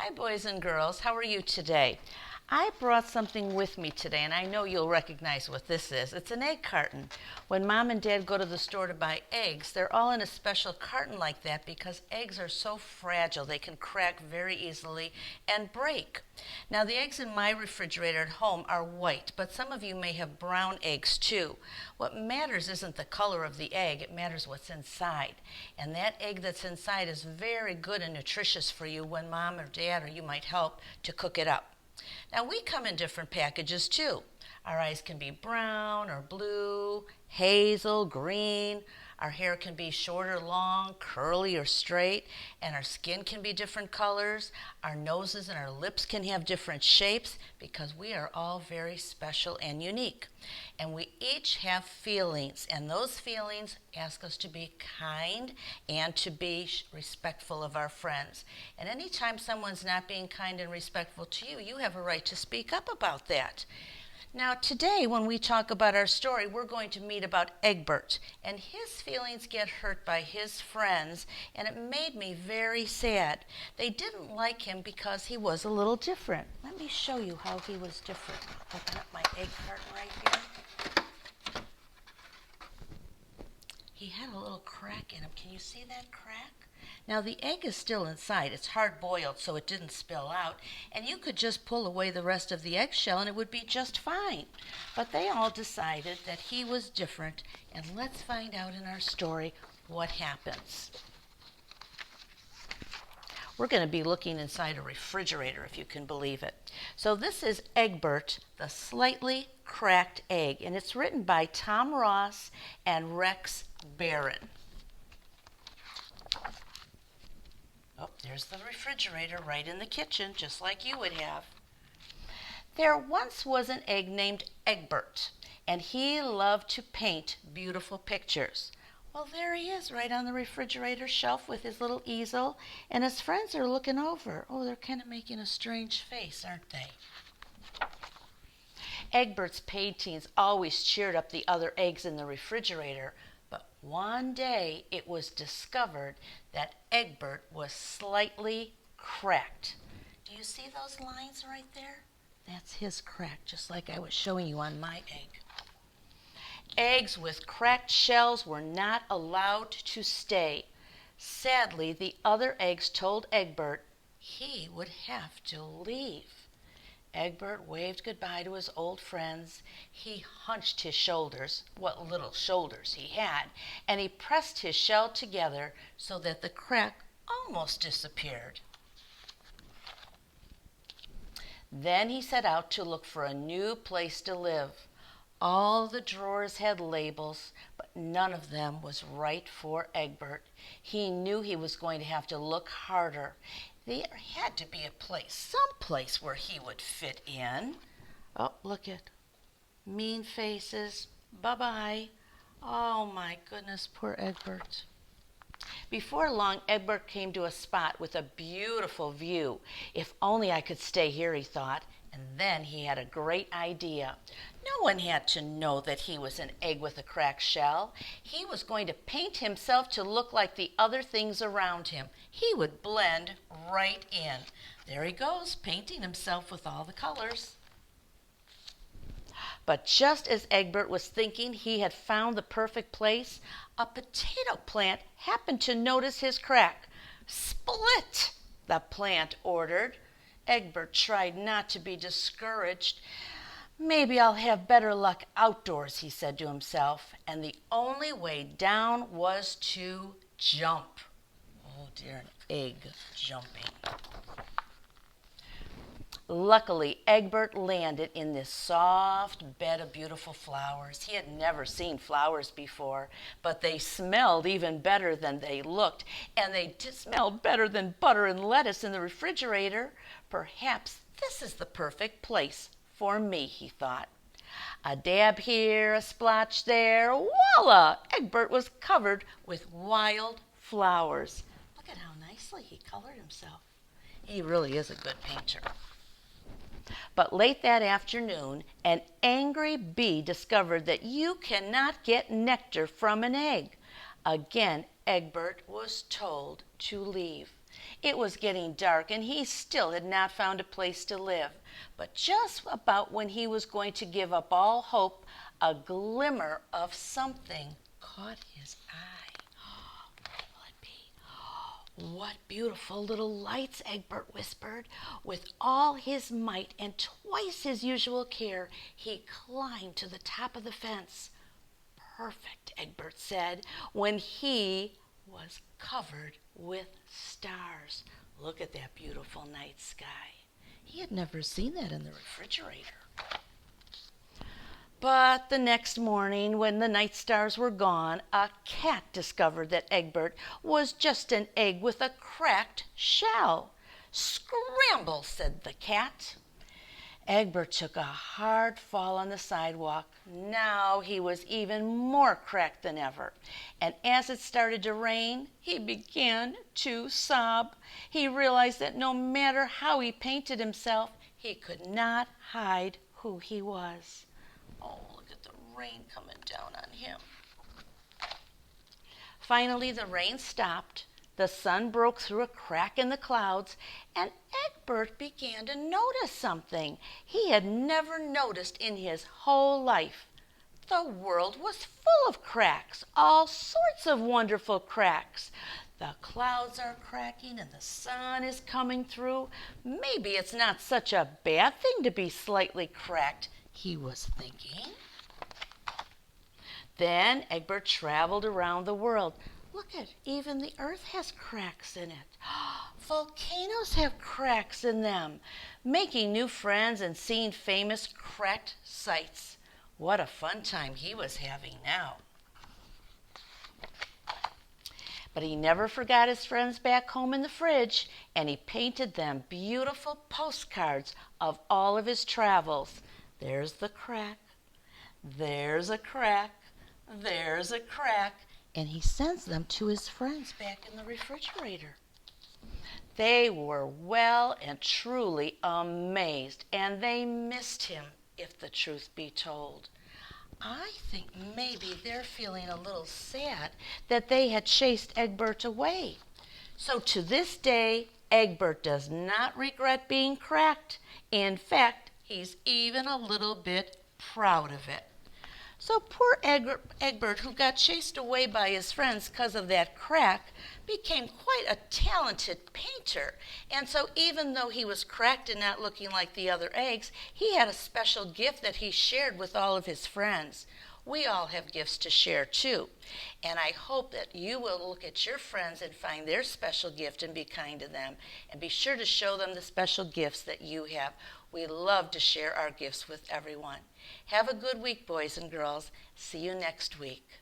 Hi, boys and girls. How are you today? I brought something with me today, and I know you'll recognize what this is. It's an egg carton. When Mom and Dad go to the store to buy eggs, they're all in a special carton like that because eggs are so fragile. They can crack very easily and break. Now, the eggs in my refrigerator at home are white, but some of you may have brown eggs too. What matters isn't the color of the egg, it matters what's inside. And that egg that's inside is very good and nutritious for you when Mom or Dad or you might help to cook it up. Now, we come in different packages too. Our eyes can be brown or blue, hazel, green. Our hair can be short or long, curly or straight, and our skin can be different colors. Our noses and our lips can have different shapes because we are all very special and unique. And we each have feelings, and those feelings ask us to be kind and to be respectful of our friends. And anytime someone's not being kind and respectful to you, you have a right to speak up about that. Now today when we talk about our story, we're going to meet about Egbert, and his feelings get hurt by his friends, and it made me very sad. They didn't like him because he was a little different. Let me show you how he was different. Open up my egg carton right here. He had a little crack in him. Can you see that crack? Now the egg is still inside. It's hard boiled so it didn't spill out, and you could just pull away the rest of the eggshell and it would be just fine. But they all decided that he was different, and let's find out in our story what happens. We're going to be looking inside a refrigerator, if you can believe it. So this is Egbert, the slightly cracked egg, and it's written by Tom Ross and Rex Barron. Oh, there's the refrigerator right in the kitchen, just like you would have. There once was an egg named Egbert, and he loved to paint beautiful pictures. Well, there he is right on the refrigerator shelf with his little easel, and his friends are looking over. Oh, they're kind of making a strange face, aren't they? Egbert's paintings always cheered up the other eggs in the refrigerator, but one day it was discovered that Egbert was slightly cracked. Do you see those lines right there? That's his crack, just like I was showing you on my egg. Eggs with cracked shells were not allowed to stay. Sadly, the other eggs told Egbert he would have to leave. Egbert waved goodbye to his old friends. He hunched his shoulders, what little shoulders he had, and he pressed his shell together so that the crack almost disappeared. Then he set out to look for a new place to live. All the drawers had labels, but none of them was right for Egbert. He knew he was going to have to look harder. There had to be a place, some place where he would fit in. Oh, look at mean faces. Bye-bye. Oh, my goodness, poor Egbert. Before long, Egbert came to a spot with a beautiful view. If only I could stay here, he thought. And then he had a great idea. No one had to know that he was an egg with a cracked shell. He was going to paint himself to look like the other things around him. He would blend right in. There he goes, painting himself with all the colors. But just as Egbert was thinking he had found the perfect place, a potato plant happened to notice his crack. "Split!" the plant ordered. Egbert tried not to be discouraged. "Maybe I'll have better luck outdoors," he said to himself, and the only way down was to jump. Oh dear, an egg jumping. Luckily, Egbert landed in this soft bed of beautiful flowers. He had never seen flowers before, but they smelled even better than they looked, and they smelled better than butter and lettuce in the refrigerator. Perhaps this is the perfect place for me, he thought. A dab here, a splotch there, voila! Egbert was covered with wild flowers. Look at how nicely he colored himself. He really is a good painter. But late that afternoon, an angry bee discovered that you cannot get nectar from an egg. Again, Egbert was told to leave. It was getting dark, and he still had not found a place to live. But just about when he was going to give up all hope, a glimmer of something caught his eye. What will it be? What beautiful little lights, Egbert whispered. With all his might and twice his usual care, he climbed to the top of the fence. Perfect, Egbert said, when he was covered with stars. Look at that beautiful night sky. He had never seen that in the refrigerator. But the next morning, when the night stars were gone, a cat discovered that Egbert was just an egg with a cracked shell. "Scramble," said the cat. Egbert took a hard fall on the sidewalk. Now he was even more cracked than ever. And as it started to rain, he began to sob. He realized that no matter how he painted himself, he could not hide who he was. Oh, look at the rain coming down on him. Finally, the rain stopped. The sun broke through a crack in the clouds, and Egbert began to notice something he had never noticed in his whole life. The world was full of cracks, all sorts of wonderful cracks. The clouds are cracking and the sun is coming through. Maybe it's not such a bad thing to be slightly cracked, he was thinking. Then Egbert traveled around the world. Look at, even the earth has cracks in it. Volcanoes have cracks in them. Making new friends and seeing famous cracked sights. What a fun time he was having now. But he never forgot his friends back home in the fridge, and he painted them beautiful postcards of all of his travels. There's the crack, there's a crack, there's a crack, and he sends them to his friends back in the refrigerator. They were well and truly amazed, and they missed him, if the truth be told. I think maybe they're feeling a little sad that they had chased Egbert away. So to this day, Egbert does not regret being cracked. In fact, he's even a little bit proud of it. So poor Egbert, who got chased away by his friends because of that crack, became quite a talented painter. And so even though he was cracked and not looking like the other eggs, he had a special gift that he shared with all of his friends. We all have gifts to share too. And I hope that you will look at your friends and find their special gift and be kind to them. And be sure to show them the special gifts that you have. We love to share our gifts with everyone. Have a good week, boys and girls. See you next week.